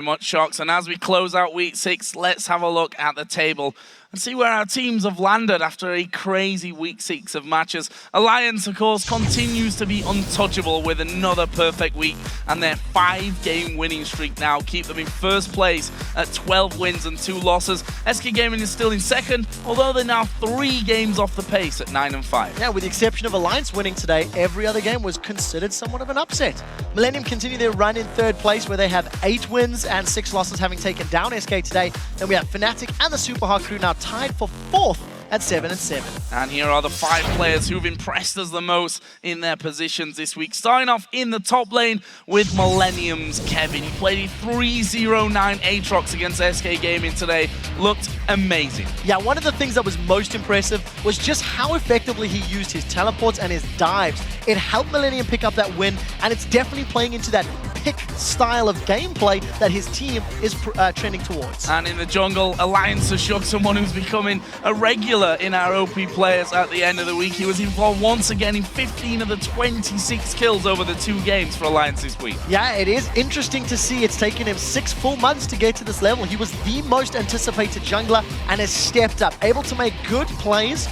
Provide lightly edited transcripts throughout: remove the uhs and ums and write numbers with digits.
Much shocks, and as we close out week 6, let's have a look at the table and see where our teams have landed after a crazy week 6 of matches. Alliance, of course, continues to be untouchable with another perfect week, and their 5-game winning streak now keep them in first place at 12 wins and 2 losses. SK Gaming is still in second, although they're now 3 games off the pace at 9 and 5. Yeah, with the exception of Alliance winning today, every other game was considered somewhat of an upset. Millennium continue their run in third place, where they have 8 wins and 6 losses, having taken down SK today. Then we have Fnatic and the Super Hard crew now tied for 4th at 7 and 7. And here are the 5 players who've impressed us the most in their positions this week. Starting off in the top lane with Millennium's Kevin. He played a 3-0-9 Aatrox against SK Gaming today. Looked amazing. Yeah, one of the things that was most impressive was just how effectively he used his teleports and his dives. It helped Millennium pick up that win, and it's definitely playing into that pick style of gameplay that his team is trending towards. And in the jungle, Alliance has shocked someone who's becoming a regular in our OP players at the end of the week. He was involved once again in 15 of the 26 kills over the 2 games for Alliance this week. Yeah, it is interesting to see it's taken him 6 full months to get to this level. He was the most anticipated jungler and has stepped up, able to make good plays.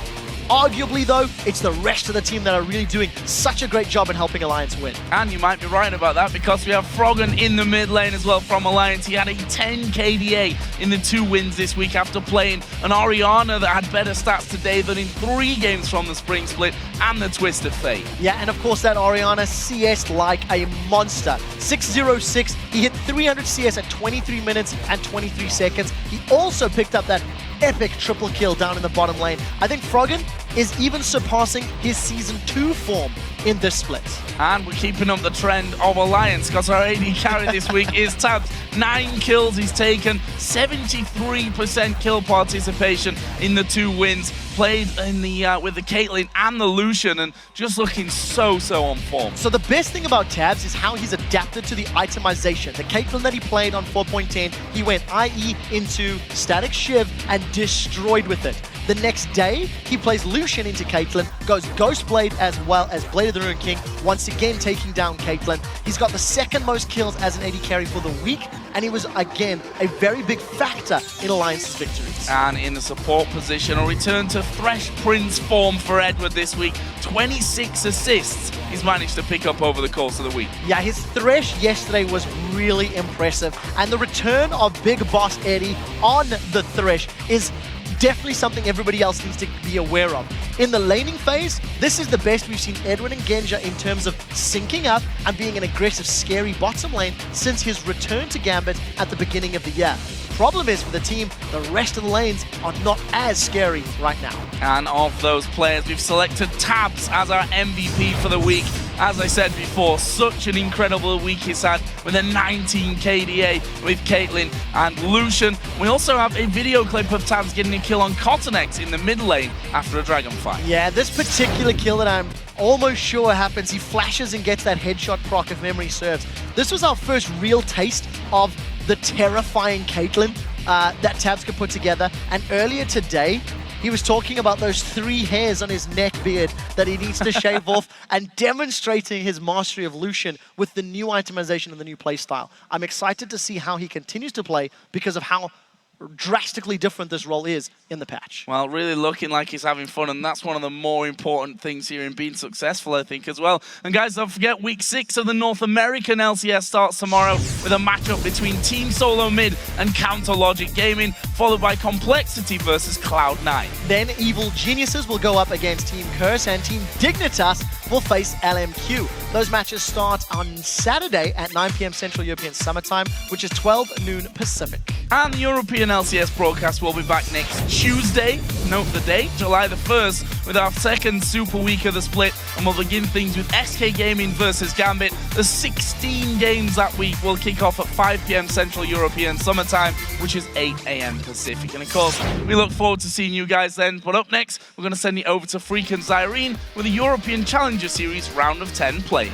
Arguably, though, it's the rest of the team that are really doing such a great job in helping Alliance win. And you might be right about that, because we have Froggen in the mid lane as well from Alliance. He had a 10 KDA in the 2 wins this week after playing an Orianna that had better stats today than in 3 games from the Spring Split and the Twisted Fate. Yeah, and of course that Orianna CS like a monster. 606, he hit 300 CS at 23 minutes and 23 seconds. He also picked up that epic triple kill down in the bottom lane. I think Froggen is even surpassing his Season 2 form in this split. And we're keeping up the trend of Alliance, because our AD carry this week is Tabs. 9 kills he's taken, 73% kill participation in the 2 wins. Played in the with the Caitlyn and the Lucian, and just looking so on form. So the best thing about Tabs is how he's adapted to the itemization. The Caitlyn that he played on 4.10, he went IE into Static Shiv and destroyed with it. The next day, he plays Lucian into Caitlyn, goes Ghostblade as well as Blade of the Ruined King, once again taking down Caitlyn. He's got the 2nd most kills as an AD carry for the week, and he was, again, a very big factor in Alliance's victories. And in the support position, a return to Thresh Prince form for Edward this week. 26 assists he's managed to pick up over the course of the week. Yeah, his Thresh yesterday was really impressive, and the return of Big Boss Eddie on the Thresh is definitely something everybody else needs to be aware of. In the laning phase, this is the best we've seen Edwin and Genja in terms of syncing up and being an aggressive, scary bottom lane since his return to Gambit at the beginning of the year. Problem is, for the team, the rest of the lanes are not as scary right now. And of those players, we've selected Tabs as our MVP for the week. As I said before, such an incredible week he's had with a 19 KDA with Caitlyn and Lucian. We also have a video clip of Tabs getting a kill on Cottonex in the mid lane after a dragon fight. Yeah, this particular kill that I'm almost sure happens, he flashes and gets that headshot proc if memory serves. This was our first real taste of the terrifying Caitlyn that Tabs could put together. And earlier today, he was talking about those 3 hairs on his neck beard that he needs to shave off, and demonstrating his mastery of Lucian with the new itemization and the new playstyle. I'm excited to see how he continues to play because of how drastically different this role is in the patch. Well, really looking like he's having fun, and that's one of the more important things here in being successful, I think, as well. And guys, don't forget, week 6 of the North American LCS starts tomorrow with a matchup between Team Solo Mid and Counter Logic Gaming, followed by Complexity versus Cloud9. Then Evil Geniuses will go up against Team Curse, and Team Dignitas will face LMQ. Those matches start on Saturday at 9 PM Central European Summer Time, which is 12 noon Pacific. And the European LCS broadcast will be back next Tuesday, note the date, July the 1st, with our 2nd Super Week of the Split, and we'll begin things with SK Gaming versus Gambit. The 16 games that week will kick off at 5 PM Central European Summer Time, which is 8 AM Pacific. And of course, we look forward to seeing you guys then. But up next, we're going to send you over to Freak and Zyrene with the European Challenger Series Round of 10 play.